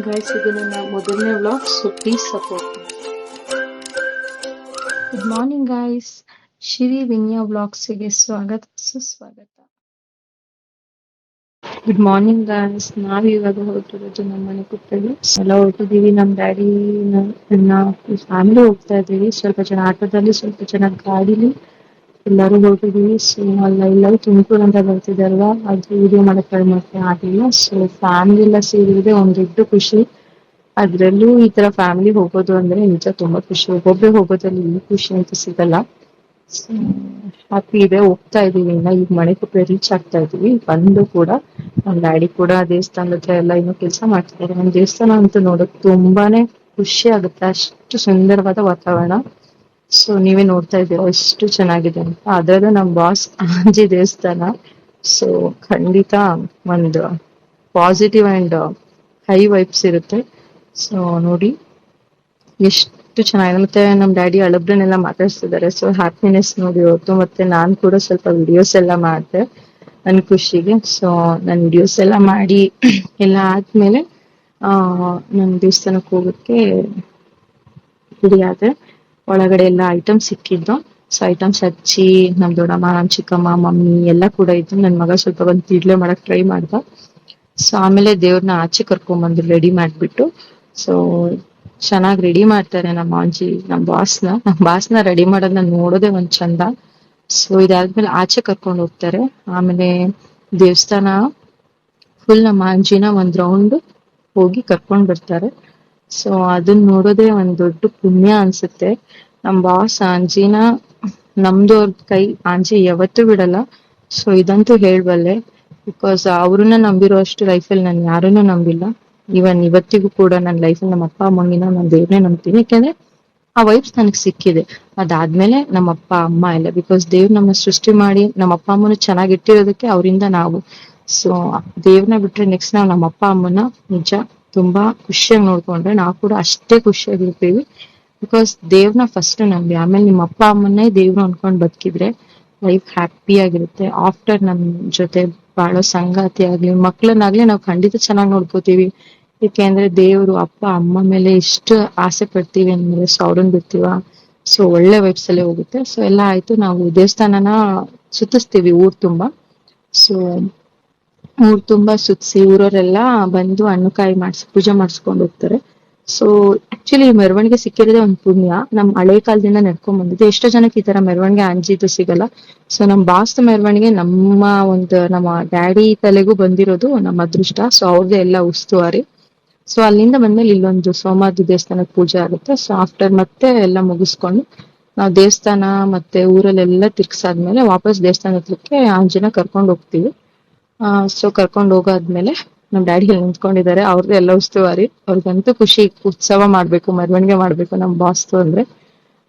Guys, ಇದು ನನ್ನ ಮೊದಲನೇ vlog, so please support. Good morning guys, Shivi Vinya ವ್ಲಾಗ್ಸ್ಗೆ ಸ್ವಾಗತ ಸುಸ್ವಾಗತ. ಗುಡ್ ಮಾರ್ನಿಂಗ್ ಗೈಸ್, ನಾವ್ ಇವಾಗ ಹೊರಟಿರೋದು ನಮ್ಮ ಮನೆ ಕುತ್ತಲ್ಲಿ ಎಲ್ಲ ಹೊರಟಿದೀವಿ. ನಮ್ ಡ್ಯಾಡಿ ನನ್ನ ಫ್ಯಾಮಿಲಿ ಹೋಗ್ತಾ ಇದೀವಿ. ಸ್ವಲ್ಪ ಜನ ಆಟೋದಲ್ಲಿ, ಸ್ವಲ್ಪ ಜನ ಗಾಡಿಲಿ ಎಲ್ಲರೂ ಹೊರಟಿದೀವಿ. ಸೊ ಎಲ್ಲರೂ ತುಮಕೂರು ಅಂತ ಬರ್ತಿದಾರಲ್ವಾ, ಅದು ವಿಡಿಯೋ ಮಾಡಕ್ ಮತ್ತೆ ಆಗಿಲ್ಲ. ಸೊ ಫ್ಯಾಮಿಲಿ ಎಲ್ಲ ಸೇರಿದ್ರೆ ಒಂದ್ ದೊಡ್ಡ ಖುಷಿ. ಅದ್ರಲ್ಲೂ ಈ ತರ ಫ್ಯಾಮಿಲಿ ಹೋಗೋದು ಅಂದ್ರೆ ನಿಜ ತುಂಬಾ ಖುಷಿ. ಒಬ್ಬೊಬ್ಬರೇ ಹೋಗೋದ್ರಲ್ಲಿ ಈ ಖುಷಿ ಅಂತ ಸಿಗಲ್ಲ. ಹ್ಯಾಪಿ ಇದೆ. ಹೋಗ್ತಾ ಇದೀವಿ, ಇನ್ನ ಈಗ ಮನೆಗೆ ರೀಚ್ ಆಗ್ತಾ ಇದೀವಿ. ಬಂದು ಕೂಡ ನಮ್ ಡ್ಯಾಡಿ ಕೂಡ ದೇವಸ್ಥಾನದ ಹತ್ರ ಎಲ್ಲ ಇನ್ನೂ ಕೆಲಸ ಮಾಡ್ತಿದ್ದಾರೆ. ನಮ್ ದೇವಸ್ಥಾನ ಅಂತೂ ನೋಡೋಕ್ ತುಂಬಾನೇ ಖುಷಿ ಆಗುತ್ತೆ, ಅಷ್ಟು ಸುಂದರವಾದ ವಾತಾವರಣ. ಸೊ ನೀವೇ ನೋಡ್ತಾ ಇದ್ದೀರಾ ಎಷ್ಟು ಚೆನ್ನಾಗಿದೆ ಅಂತ. ಅದ್ರಲ್ಲೂ ನಮ್ ಬಾಸ್ ಆಂಜಿ ದೇವಸ್ಥಾನ, ಸೊ ಖಂಡಿತ ಒಂದು ಪಾಸಿಟಿವ್ ಅಂಡ್ ಹೈ ವೈಬ್ಸ್ ಇರುತ್ತೆ. ಸೊ ನೋಡಿ ಎಷ್ಟು ಚೆನ್ನಾಗಿದೆ. ಮತ್ತೆ ನಮ್ ಡ್ಯಾಡಿ ಹಳಬ್ರನ್ನೆಲ್ಲ ಮಾತಾಡ್ಸ್ತಿದ್ದಾರೆ. ಸೊ ಹ್ಯಾಪಿನೆಸ್ ನೋಡಿ ಇವತ್ತು. ಮತ್ತೆ ನಾನ್ ಕೂಡ ಸ್ವಲ್ಪ ವಿಡಿಯೋಸ್ ಎಲ್ಲ ಮಾಡ್ದೆ ನನ್ ಖುಷಿಗೆ. ಸೊ ನನ್ ವಿಡಿಯೋಸ್ ಎಲ್ಲ ಮಾಡಿ ಎಲ್ಲ ಆದ್ಮೇಲೆ ನನ್ ದೇವಸ್ಥಾನಕ್ಕೆ ಹೋಗಕ್ಕೆ ರೆಡಿ ಆದೆ. ಒಳಗಡೆ ಎಲ್ಲ ಐಟಮ್ಸ್ ಸಿಕ್ಕಿದ್ದು. ಸೊ ಐಟಮ್ಸ್ ಹಚ್ಚಿ ನಮ್ ದೊಡ್ಡಮ್ಮ, ನಮ್ ಚಿಕ್ಕಮ್ಮ, ಮಮ್ಮಿ ಎಲ್ಲ ಕೂಡ ಇದ್ದು. ನನ್ ಮಗ ಸ್ವಲ್ಪ ಬಂದು ತಿಡ್ಲೆ ಮಾಡಕ್ ಟ್ರೈ ಮಾಡ್ದ. ಸೊ ಆಮೇಲೆ ದೇವ್ರನ್ನ ಆಚೆ ಕರ್ಕೊಂಡ್ಬಂದು ರೆಡಿ ಮಾಡ್ಬಿಟ್ಟು, ಸೊ ಚೆನ್ನಾಗಿ ರೆಡಿ ಮಾಡ್ತಾರೆ ನಮ್ಮ ಅಜ್ಜಿ, ನಮ್ ಬಾಸ್ನ ರೆಡಿ ಮಾಡೋದನ್ನ ನೋಡೋದೇ ಒಂದ್ ಚಂದ. ಸೊ ಇದಾದ್ಮೇಲೆ ಆಚೆ ಕರ್ಕೊಂಡು ಹೋಗ್ತಾರೆ. ಆಮೇಲೆ ದೇವಸ್ಥಾನ ಫುಲ್ ನಮ್ಮ ಅಜ್ಜಿನ ಒಂದ್ ರೌಂಡ್ ಹೋಗಿ ಕರ್ಕೊಂಡ್ ಬರ್ತಾರೆ. ಸೊ ಅದನ್ನ ನೋಡೋದೇ ಒಂದ್ ದೊಡ್ಡ ಪುಣ್ಯ ಅನ್ಸುತ್ತೆ. ನಮ್ ಬಾಸ್ ಆಂಜಿನ ನಮ್ದವ್ರ ಕೈ ಆಂಜಿ ಯಾವತ್ತೂ ಬಿಡಲ್ಲ. ಸೊ ಇದಂತೂ ಹೇಳ್ಬಲ್ಲೆ, ಬಿಕಾಸ್ ಅವ್ರನ್ನ ನಂಬಿರೋ ಅಷ್ಟು ಲೈಫಲ್ಲಿ ನಾನು ಯಾರನ್ನೂ ನಂಬಿಲ್ಲ. ಇವನ್ ಇವತ್ತಿಗೂ ಕೂಡ ನನ್ನ ಲೈಫಲ್ಲಿ ನಮ್ಮ ಅಪ್ಪ ಅಮ್ಮಂಗಿನ ನಾನು ದೇವ್ರನ್ನೇ ನಂಬ್ತೀನಿ. ಯಾಕಂದ್ರೆ ಆ ವೈಬ್ಸ್ ನನಗೆ ಸಿಕ್ಕಿದೆ. ಅದಾದ್ಮೇಲೆ ನಮ್ಮ ಅಪ್ಪ ಅಮ್ಮ ಎಲ್ಲ, ಬಿಕಾಸ್ ದೇವ್ರು ನಮ್ಮ ಸೃಷ್ಟಿ ಮಾಡಿ ನಮ್ಮ ಅಪ್ಪ ಅಮ್ಮನ ಚೆನ್ನಾಗಿ ಇಟ್ಟಿರೋದಕ್ಕೆ ಅವರಿಂದ ನಾವು. ಸೊ ದೇವ್ರನ್ನ ಬಿಟ್ರೆ ನೆಕ್ಸ್ಟ್ ನಾವು ನಮ್ಮ ಅಪ್ಪ ಅಮ್ಮನ ನಿಜ ತುಂಬಾ ಖುಷಿಯಾಗಿ ನೋಡ್ಕೊಂಡ್ರೆ ನಾವು ಕೂಡ ಅಷ್ಟೇ ಖುಷಿಯಾಗಿರ್ತೀವಿ. ಬಿಕಾಸ್ ದೇವ್ರನ್ನ ಫಸ್ಟ್ ನಂಬಿ ಆಮೇಲೆ ನಿಮ್ಮ ಅಪ್ಪ ಅಮ್ಮನ್ನೇ ದೇವ್ರು ಅನ್ಕೊಂಡ್ ಬದುಕಿದ್ರೆ ಲೈಫ್ ಹ್ಯಾಪಿ ಆಗಿರುತ್ತೆ. ಆಫ್ಟರ್ ನಮ್ ಜೊತೆ ಬಾಳೋ ಸಂಗಾತಿ ಆಗ್ಲಿ, ಮಕ್ಳನ್ನಾಗ್ಲಿ ನಾವು ಖಂಡಿತ ಚೆನ್ನಾಗಿ ನೋಡ್ಕೋತೀವಿ. ಯಾಕೆಂದ್ರೆ ದೇವ್ರು ಅಪ್ಪ ಅಮ್ಮ ಮೇಲೆ ಎಷ್ಟು ಆಸೆ ಪಡ್ತೀವಿ ಅಂದ್ಮೇಲೆ ಸೊ ಅವ್ರನ್ನ ಬಿಡ್ತೀವ. ಸೊ ಒಳ್ಳೆ ವೈಬ್ಸ್ ಅಲ್ಲೇ ಹೋಗುತ್ತೆ. ಸೊ ಎಲ್ಲ ಆಯ್ತು, ನಾವು ದೇವಸ್ಥಾನನ ಸುತ್ತಿಸ್ತೀವಿ ಊರ್ ತುಂಬಾ. ಸೊ ಊರ್ ತುಂಬಾ ಸುತ್ಸಿ ಊರವರೆಲ್ಲ ಬಂದು ಹಣ್ಣು ಕಾಯಿ ಪೂಜೆ ಮಾಡಿಸ್ಕೊಂಡು ಹೋಗ್ತಾರೆ. ಸೊ ಆಕ್ಚುಲಿ ಮೆರವಣಿಗೆ ಸಿಕ್ಕಿರೋದೇ ಒಂದ್ ಪುಣ್ಯ. ನಮ್ ಹಳೆ ಕಾಲದಿಂದ ನಡ್ಕೊಂಡ್ ಬಂದಿದ್ದು. ಎಷ್ಟೋ ಜನಕ್ಕೆ ಈ ತರ ಮೆರವಣಿಗೆ ಆಂಜಿದು ಸಿಗಲ್ಲ. ಸೊ ನಮ್ ಬಾಸ್ತು ಮೆರವಣಿಗೆ ನಮ್ಮ ಡ್ಯಾಡಿ ತಲೆಗೂ ಬಂದಿರೋದು ನಮ್ಮ ಅದೃಷ್ಟ. ಸೊ ಅವ್ರದ್ದೇ ಎಲ್ಲ ಉಸ್ತುವಾರಿ. ಸೊ ಅಲ್ಲಿಂದ ಬಂದ್ಮೇಲೆ ಇಲ್ಲೊಂದು ಸೋಮವಾರದ ದೇವಸ್ಥಾನಕ್ಕೆ ಪೂಜೆ ಆಗುತ್ತೆ. ಸೊ ಆಫ್ಟರ್ ಮತ್ತೆ ಎಲ್ಲ ಮುಗಿಸ್ಕೊಂಡು ನಾವು ದೇವಸ್ಥಾನ ಮತ್ತೆ ಊರಲ್ಲೆಲ್ಲ ತಿರ್ಗ್ಸಾದ್ಮೇಲೆ ವಾಪಸ್ ದೇವಸ್ಥಾನ ಹತ್ರಕ್ಕೆ ಆಂಜಿನ ಕರ್ಕೊಂಡು ಹೋಗ್ತೀವಿ. ಸೊ ಕರ್ಕೊಂಡು ಹೋಗಾದ್ಮೇಲೆ ನಮ್ ಡ್ಯಾಡಿ ಅಲ್ಲಿ ನಿಂತ್ಕೊಂಡಿದ್ದಾರೆ. ಅವ್ರದ್ದು ಎಲ್ಲ ಉಸ್ತುವಾರಿ. ಅವ್ರಿಗಂತೂ ಖುಷಿ, ಉತ್ಸವ ಮಾಡ್ಬೇಕು, ಮೆರವಣಿಗೆ ಮಾಡ್ಬೇಕು ನಮ್ ಬಾಸ್ತು ಅಂದ್ರೆ.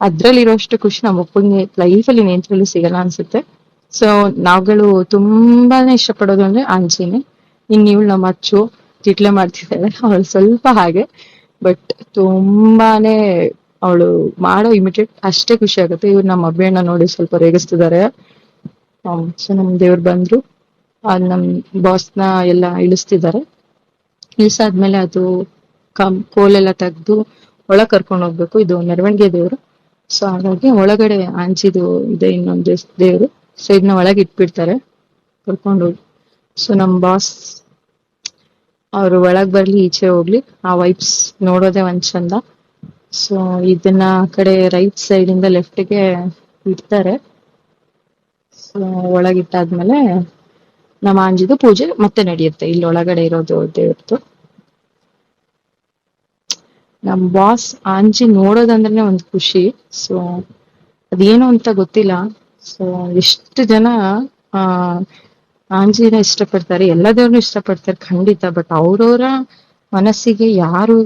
ಅದ್ರಲ್ಲಿ ಇರೋಷ್ಟು ಖುಷಿ ನಮ್ಮ ಒಪ್ಪಂಗೆ ಲೈಫಲ್ಲಿ ನೇತ್ರಲ್ಲೂ ಸಿಗಲ್ಲ ಅನ್ಸುತ್ತೆ. ಸೊ ನಾವುಗಳು ತುಂಬಾನೇ ಇಷ್ಟಪಡೋದು ಅಂದ್ರೆ ಆಂಜಿನೇ. ಇವಳು ನಮ್ಮ ಅಚ್ಚು ಚಿಟ್ಲೆ ಮಾಡ್ತಿದ್ದಾಳೆ, ಅವಳು ಸ್ವಲ್ಪ ಹಾಗೆ, ಬಟ್ ತುಂಬಾನೇ ಅವಳು ಮಾಡೋ ಇಮಿಟೇಟ್ ಅಷ್ಟೇ ಖುಷಿ ಆಗುತ್ತೆ. ಇವ್ರು ನಮ್ಮ ಅಬ್ಬೆಯನ್ನ ನೋಡಿ ಸ್ವಲ್ಪ ರೇಗಿಸ್ತಿದ್ದಾರೆ. ಸೊ ನಮ್ ದೇವ್ರು ಬಂದ್ರು, ನಮ್ ಬಾಸ್ನ ಎಲ್ಲ ಇಳಿಸ್ತಿದ್ದಾರೆ. ಇಳಿಸಾದ್ಮೇಲೆ ಅದು ಕೋಲೆಲ್ಲ ತೆಗ್ದು ಒಳಗ್ ಕರ್ಕೊಂಡು ಹೋಗ್ಬೇಕು. ಇದು ಮೆರವಣಿಗೆ ದೇವ್ರು. ಸೊ ಹಾಗಾಗಿ ಒಳಗಡೆ ಆಂಜಿದು ಇದೆ ಇನ್ನೊಂದು ದೇವ್ರು. ಸೊ ಇದನ್ನ ಒಳಗೆ ಇಟ್ಬಿಡ್ತಾರೆ ಕರ್ಕೊಂಡು ಹೋಗಿ. ಸೊ ನಮ್ ಬಾಸ್ ಅವ್ರು ಒಳಗ್ ಬರ್ಲಿ ಈಚೆ ಹೋಗ್ಲಿ, ಆ ವೈಬ್ಸ್ ನೋಡೋದೇ ಒಂದ್ ಚಂದ. ಸೊ ಇದನ್ನ ಆ ಕಡೆ ರೈಟ್ ಸೈಡ್ ಇಂದ ಲೆಫ್ಟ್ ಗೆ ಇಡ್ತಾರೆ. ಸೊ ಒಳಗಿಟ್ಟಾದ್ಮೇಲೆ ನಮ್ಮ ಆಂಜಿದು ಪೂಜೆ ಮತ್ತೆ ನಡೆಯುತ್ತೆ. ಇಲ್ಲಿ ಒಳಗಡೆ ಇರೋದು ದೇವ್ರದ್ದು. ನಮ್ ಬಾಸ್ ಆಂಜಿ ನೋಡೋದಂದ್ರೆ ಒಂದು ಖುಷಿ. ಸೊ ಅದೇನು ಅಂತ ಗೊತ್ತಿಲ್ಲ. ಸೊ ಎಷ್ಟು ಜನ ಆ ಆಂಜಿನ ಇಷ್ಟಪಡ್ತಾರೆ, ಎಲ್ಲ ದೇವ್ರನ್ನೂ ಇಷ್ಟಪಡ್ತಾರೆ ಖಂಡಿತ. ಬಟ್ ಅವ್ರವ್ರ ಮನಸ್ಸಿಗೆ ಯಾರು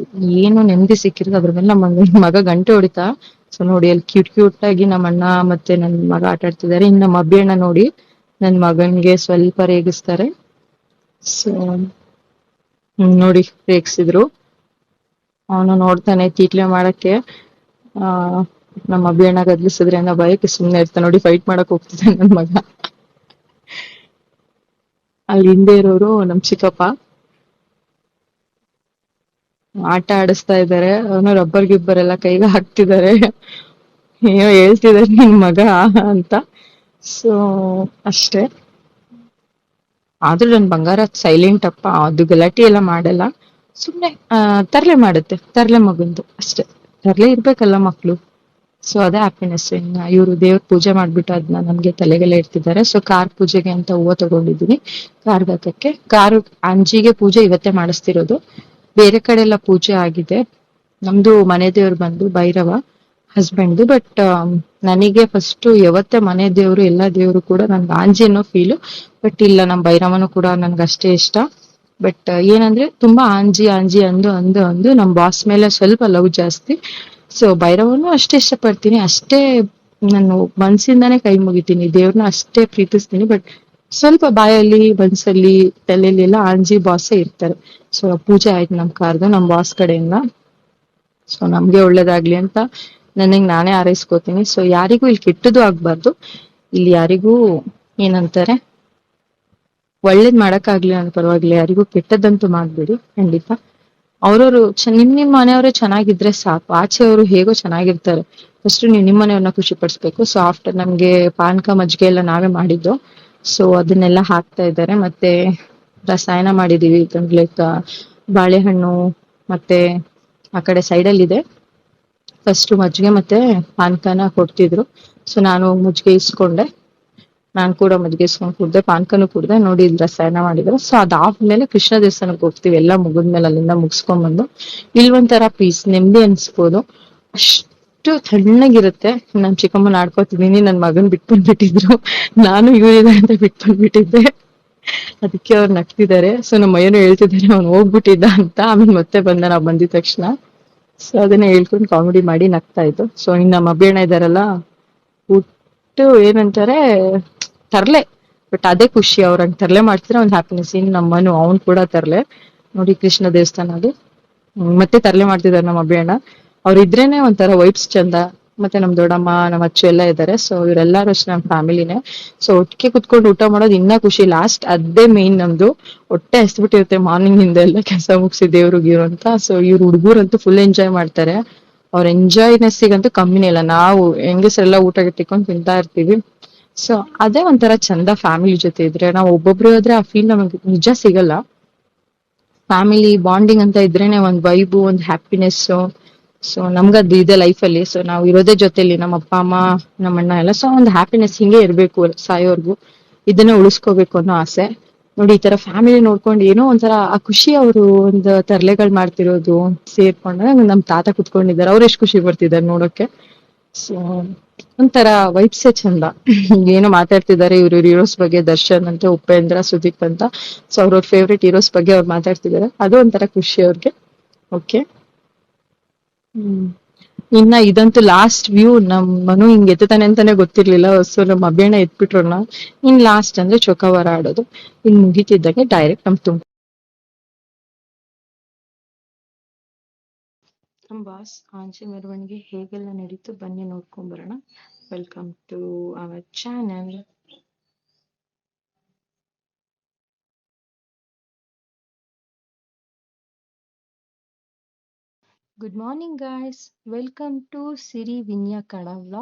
ಏನು ನೆಮ್ಮದಿ ಸಿಕ್ಕಿರೋದು ಅದ್ರ ಮೇಲೆ ನಮ್ಮ ಮಗ ಗಂಟೆ ಹೊಡಿತಾ. ಸೊ ನೋಡಿ ಅಲ್ಲಿ ಕ್ಯೂಟ್ ಆಗಿ ನಮ್ಮ ಅಣ್ಣ ಮತ್ತೆ ನನ್ ಮಗ ಆಟ ಆಡ್ತಿದ್ದಾರೆ. ಇನ್ನು ನಮ್ಮ ಅಬ್ಬಿ ನೋಡಿ ನನ್ ಮಗನ್ಗೆ ಸ್ವಲ್ಪ ರೇಗಿಸ್ತಾರೆ. ಸೊ ನೋಡಿ ರೇಗಿಸಿದ್ರು. ಅವನು ನೋಡ್ತಾನೆ ತೀಟ್ಲೆ ಮಾಡಕ್ಕೆ. ಆ ನಮ್ಮ ಅಬ್ಬಿ ಗದ್ಲಿಸಿದ್ರೆ ಅನ್ನೋ ಭಯಕ್ಕೆ ಸುಮ್ನೆ ಇರ್ತಾನೆ. ನೋಡಿ ಫೈಟ್ ಮಾಡಕ್ ಹೋಗ್ತಿದ್ದಾನೆ ನನ್ ಮಗ. ಅಲ್ಲಿ ಹಿಂದೆ ಇರೋರು ನಮ್ ಚಿಕ್ಕಪ್ಪ. ಆಟ ಆಡಿಸ್ತಾ ಇದ್ದಾರೆ. ಅವನು ರಬ್ಬರ್ ಗಿಬ್ಬರ್ ಎಲ್ಲ ಕೈಗೆ ಹಾಕ್ತಿದ್ದಾರೆ. ಏನೋ ಹೇಳ್ತಿದ್ದಾರೆ ನಿನ್ ಮಗ ಅಂತ. ಸೊ ಅಷ್ಟೇ. ಆದ್ರೂ ನನ್ ಬಂಗಾರ ಸೈಲೆಂಟ್ ಅಪ್ಪ, ಅದು ಗಲಾಟೆ ಎಲ್ಲ ಮಾಡಲ್ಲ. ಸುಮ್ನೆ ತರ್ಲೆ ಮಾಡುತ್ತೆ, ತರ್ಲೆ ಮಗಂದು ಅಷ್ಟೇ. ತರ್ಲೆ ಇರ್ಬೇಕಲ್ಲ ಮಕ್ಳು. ಸೊ ಅದೇ ಹ್ಯಾಪಿನೆಸ್. ಇನ್ನ ಇವರು ದೇವ್ರ ಪೂಜೆ ಮಾಡ್ಬಿಟ್ಟು ಅದನ್ನ ನಮ್ಗೆ ತಲೆಗೆಲ್ಲ ಇಡ್ತಿದ್ದಾರೆ. ಸೊ ಕಾರ್ ಪೂಜೆಗೆ ಅಂತ ಹೂವು ತಗೊಂಡಿದ್ದೀನಿ ಕಾರ್ಗ್ ಹಾಕಕ್ಕೆ. ಕಾರು ಅಂಜಿಗೆ ಪೂಜೆ ಇವತ್ತೇ ಮಾಡಿಸ್ತಿರೋದು. ಬೇರೆ ಕಡೆ ಎಲ್ಲ ಪೂಜೆ ಆಗಿದೆ. ನಮ್ದು ಮನೆ ದೇವ್ರು ಬಂದು ಭೈರವ ಹಸ್ಬೆಂಡ್. ಬಟ್ ನನಗೆ ಫಸ್ಟ್ ಯಾವತ್ತೇ ಮನೆ ದೇವ್ರು ಎಲ್ಲಾ ದೇವ್ರು ಕೂಡ ನನ್ಗೆ ಆಂಜಿ ಅನ್ನೋ ಫೀಲು. ಬಟ್ ಇಲ್ಲ, ನಮ್ ಭೈರವನು ಕೂಡ ನನ್ಗೆ ಅಷ್ಟೇ ಇಷ್ಟ. ಬಟ್ ಏನಂದ್ರೆ ತುಂಬಾ ಆಂಜಿ ಆಂಜಿ ಅಂದು ನಮ್ ಬಾಸ್ ಮೇಲೆ ಸ್ವಲ್ಪ ಲವ್ ಜಾಸ್ತಿ. ಸೊ ಭೈರವನು ಅಷ್ಟೇ ಇಷ್ಟಪಡ್ತೀನಿ, ಅಷ್ಟೇ ನಾನು ಮನ್ಸಿಂದಾನೇ ಕೈ ಮುಗಿತೀನಿ, ದೇವ್ರನ್ನ ಅಷ್ಟೇ ಪ್ರೀತಿಸ್ತೀನಿ. ಬಟ್ ಸ್ವಲ್ಪ ಬಾಯಲ್ಲಿ ಮನ್ಸಲ್ಲಿ ತಲೆಯಲ್ಲಿ ಎಲ್ಲ ಆಂಜಿ ಬಾಸೇ ಇರ್ತಾರೆ. ಸೊ ಪೂಜೆ ಆಯ್ತು ನಮ್ ಕಾರ್ದು ನಮ್ ಬಾಸ್ ಕಡೆಯಿಂದ. ಸೊ ನಮ್ಗೆ ಒಳ್ಳೇದಾಗ್ಲಿ ಅಂತ ನನಗ್ ನಾನೇ ಹಾರೈಸ್ಕೋತೀನಿ. ಸೊ ಯಾರಿಗೂ ಇಲ್ಲಿ ಕೆಟ್ಟದ್ದು ಆಗ್ಬಾರ್ದು. ಇಲ್ಲಿ ಯಾರಿಗೂ ಏನಂತಾರೆ, ಒಳ್ಳೇದ್ ಮಾಡಕ್ಕಾಗ್ಲಿ ಅನ್ನೋ ಪರವಾಗಿಲ್ಲ, ಯಾರಿಗೂ ಕೆಟ್ಟದ್ದಂತೂ ಮಾಡ್ಬೇಡಿ ಖಂಡಿತ. ಅವ್ರವ್ರು ನಿಮ್ ಮನೆಯವರೇ ಚೆನ್ನಾಗಿದ್ರೆ ಸಾಕು, ಆಚೆಯವರು ಹೇಗೋ ಚೆನ್ನಾಗಿರ್ತಾರೆ. ಫಸ್ಟ್ ನೀವು ನಿಮ್ ಮನೆಯವ್ರನ್ನ ಖುಷಿ ಪಡಿಸ್ಬೇಕು. ಸೊ ಆಫ್ಟರ್ ನಮ್ಗೆ ಪಾನಕ ಮಜ್ಜಿಗೆ ಎಲ್ಲ ನಾವೇ ಮಾಡಿದ್ದು. ಸೊ ಅದನ್ನೆಲ್ಲ ಹಾಕ್ತಾ ಇದ್ದಾರೆ. ಮತ್ತೆ ರಸಾಯನ ಮಾಡಿದೀವಿ, ಲೈಕ್ ಬಾಳೆಹಣ್ಣು ಮತ್ತೆ ಆ ಕಡೆ ಸೈಡಲ್ಲಿ ಇದೆ. ಫಸ್ಟ್ ಮಜ್ಜಿಗೆ ಮತ್ತೆ ಪಾನಕನ ಕೊಡ್ತಿದ್ರು. ಸೊ ನಾನು ಮಜ್ಜಿಗೆ ಇಸ್ಕೊಂಡೆ, ನಾನ್ ಕೂಡ ಮಜ್ಜಿಗೆ ಇಸ್ಕೊಂಡ್ ಕುಡ್ದೆ, ಪಾನಕನು ಕುಡ್ದೆ. ನೋಡಿ ಇಲ್ಲಿ ರಸಾಯನ ಮಾಡಿದ್ರು. ಸೊ ಅದಾದ್ಮೇಲೆ ಕೃಷ್ಣ ದೇವಸ್ಥಾನಕ್ಕೆ ಹೋಗ್ತೀವಿ, ಎಲ್ಲ ಮುಗಿದ್ಮೇಲೆ ಅಲ್ಲಿಂದ ಮುಗಿಸ್ಕೊಂಡ್ ಬಂದು. ಇಲ್ವೊಂಥರ ಪೀಸ್ ನೆಮ್ಮದಿ ಅನ್ಸ್ಬೋದು, ಅಷ್ಟು ತಣ್ಣಗಿರುತ್ತೆ. ನನ್ ಚಿಕ್ಕಮ್ಮನ ಆಡ್ಕೋತಿದೀನಿ, ನನ್ ಮಗನ್ ಬಿಟ್ಬಂದ್ಬಿಟ್ಟಿದ್ರು, ನಾನು ಇವರಿದೆ ಅಂತ ಬಿಟ್ಬಂದ್ಬಿಟ್ಟಿದ್ದೆ. ಅದಕ್ಕೆ ಅವ್ರು ನಗ್ತಿದ್ದಾರೆ. ಸೊ ನಮ್ಮ ಮಯ್ಯನು ಹೇಳ್ತಿದ್ದಾರೆ ಅವ್ನು ಹೋಗ್ಬಿಟ್ಟಿದ್ದ ಅಂತ. ಆಮೇಲೆ ಮತ್ತೆ ಬಂದ, ನಾವ್ ಬಂದಿದ ತಕ್ಷಣ. ಸೊ ಅದನ್ನ ಹೇಳ್ಕೊಂಡು ಕಾಮಿಡಿ ಮಾಡಿ ನಗ್ತಾ ಇತ್ತು. ಸೊ ಇನ್ನು ನಮ್ಮ ಅಭಿಯಣ್ಣ ಇದಾರಲ್ಲ, ಹುಟ್ಟು ಏನಂತಾರೆ ತರ್ಲೆ. ಬಟ್ ಅದೇ ಖುಷಿ, ಅವ್ರಂಗ್ ತರ್ಲೆ ಮಾಡ್ತಿದ್ರೆ ಒಂದ್ ಹ್ಯಾಪಿನೆಸ್. ಇನ್ ನಮ್ಮನು ಅವ್ನ್ ಕೂಡ ತರ್ಲೆ. ನೋಡಿ ಕೃಷ್ಣ ದೇವಸ್ಥಾನ ಅದು. ಮತ್ತೆ ತರ್ಲೆ ಮಾಡ್ತಿದಾರೆ ನಮ್ಮ ಅಭಿಯಣ್ಣ. ಅವ್ರ ಇದ್ರೇನೆ ಒಂಥರ ವೈಬ್ಸ್ ಚಂದ. ಮತ್ತೆ ನಮ್ ದೊಡ್ಡಮ್ಮ ನಮ್ಮ ಅಚ್ಚು ಎಲ್ಲ ಇದ್ದಾರೆ. ಸೊ ಇವರೆಲ್ಲಾರು ಅಷ್ಟೇ ನಮ್ ಫ್ಯಾಮಿಲಿನೇ. ಸೊ ಒಟ್ಟಿಗೆ ಕುತ್ಕೊಂಡು ಊಟ ಮಾಡೋದು ಇನ್ನ ಖುಷಿ. ಲಾಸ್ಟ್ ಅದೇ ಮೇನ್ ನಮ್ದು. ಹೊಟ್ಟೆ ಹಸ್ಬಿಟ್ಟಿರುತ್ತೆ ಮಾರ್ನಿಂಗ್ ಇಂದ ಎಲ್ಲ ಕೆಲಸ ಮುಗಿಸಿ ದೇವ್ರು ಗೀರು ಅಂತ. ಸೊ ಇವ್ರು ಹುಡುಗರಂತೂ ಫುಲ್ ಎಂಜಾಯ್ ಮಾಡ್ತಾರೆ. ಅವ್ರ ಎಂಜಾಯ್ನೆಸ್ಸಿಗಂತೂ ಕಮ್ಮಿನೇ ಇಲ್ಲ. ನಾವು ಹೆಂಗಸರೆಲ್ಲ ಊಟ ತಿಕ್ಕೊಂಡು ತಿಂತಾ ಇರ್ತೀವಿ. ಸೊ ಅದೇ ಒಂಥರ ಚಂದ ಫ್ಯಾಮಿಲಿ ಜೊತೆ ಇದ್ರೆ. ನಾವು ಒಬ್ಬೊಬ್ರು ಹೋದ್ರೆ ಆ ಫೀಲ್ ನಮಗೆ ನಿಜ ಸಿಗಲ್ಲ. ಫ್ಯಾಮಿಲಿ ಬಾಂಡಿಂಗ್ ಅಂತ ಇದ್ರೇನೆ ಒಂದ್ ವೈಬು, ಒಂದ್ ಹ್ಯಾಪಿನೆಸ್. ಸೊ ನಮ್ಗದ್ ಇದೆ ಲೈಫ್ ಅಲ್ಲಿ. ಸೊ ನಾವು ಇರೋದೇ ಜೊತೆಲಿ ನಮ್ಮ ಅಪ್ಪ ಅಮ್ಮ ನಮ್ಮ ಅಣ್ಣ ಎಲ್ಲ. ಸೊ ಒಂದು ಹ್ಯಾಪಿನೆಸ್ ಹಿಂಗೆ ಇರ್ಬೇಕು ಸಾಯೋರ್ಗು. ಇದನ್ನ ಉಳಿಸ್ಕೋಬೇಕು ಅನ್ನೋ ಆಸೆ. ನೋಡಿ ಈ ತರ ಫ್ಯಾಮಿಲಿ ನೋಡ್ಕೊಂಡು ಏನೋ ಒಂಥರ ಆ ಖುಷಿ. ಅವರು ಒಂದು ತರ್ಲೆಗಳು ಮಾಡ್ತಿರೋದು ಸೇರ್ಕೊಂಡ್ರೆ, ನಮ್ ತಾತ ಕುತ್ಕೊಂಡಿದ್ದಾರೆ, ಅವ್ರು ಎಷ್ಟು ಖುಷಿ ಪಡ್ತಿದ್ದಾರೆ ನೋಡೋಕೆ. ಸೊ ಒಂಥರ ವೈಬ್ಸೇ ಚಂದ. ಏನೋ ಮಾತಾಡ್ತಿದ್ದಾರೆ ಇವ್ರ ಹೀರೋಸ್ ಬಗ್ಗೆ, ದರ್ಶನ್ ಅಂತ, ಉಪೇಂದ್ರ, ಸುದೀಪ್ ಅಂತ. ಸೊ ಅವ್ರವ್ರ ಫೇವ್ರೆಟ್ ಹೀರೋಸ್ ಬಗ್ಗೆ ಅವ್ರು ಮಾತಾಡ್ತಿದ್ದಾರೆ. ಅದು ಒಂಥರ ಖುಷಿ ಅವ್ರಿಗೆ. ಓಕೆ. ಹ್ಮ್. ಇನ್ನ ಇದಂತೂ ಲಾಸ್ಟ್ ವ್ಯೂ. ನಮ್ ಮನು ಹಿಂಗ್ ಎತ್ತಾನೆ ಅಂತಾನೆ ಗೊತ್ತಿರ್ಲಿಲ್ಲ. ಸೊ ನಮ್ ಅಭಿಯಣ್ಣ ಎತ್ಬಿಟ್ರನ್ನ. ಇನ್ ಲಾಸ್ಟ್ ಅಂದ್ರೆ ಚೊಕ್ಕವರ ಆಡೋದು. ಇನ್ ಮುಗಿತಿದ್ದಂಗೆ ಡೈರೆಕ್ಟ್ ನಮ್ ಬಾಸ್ ಆಂಜಿ ಮೆರವಣಿಗೆ ಹೇಗೆಲ್ಲ ನಡೀತು ಬನ್ನಿ ನೋಡ್ಕೊಂಡ್ ಬರೋಣ. Welcome to our channel. Good morning guys, welcome to Siri Vinya Kannada vlog.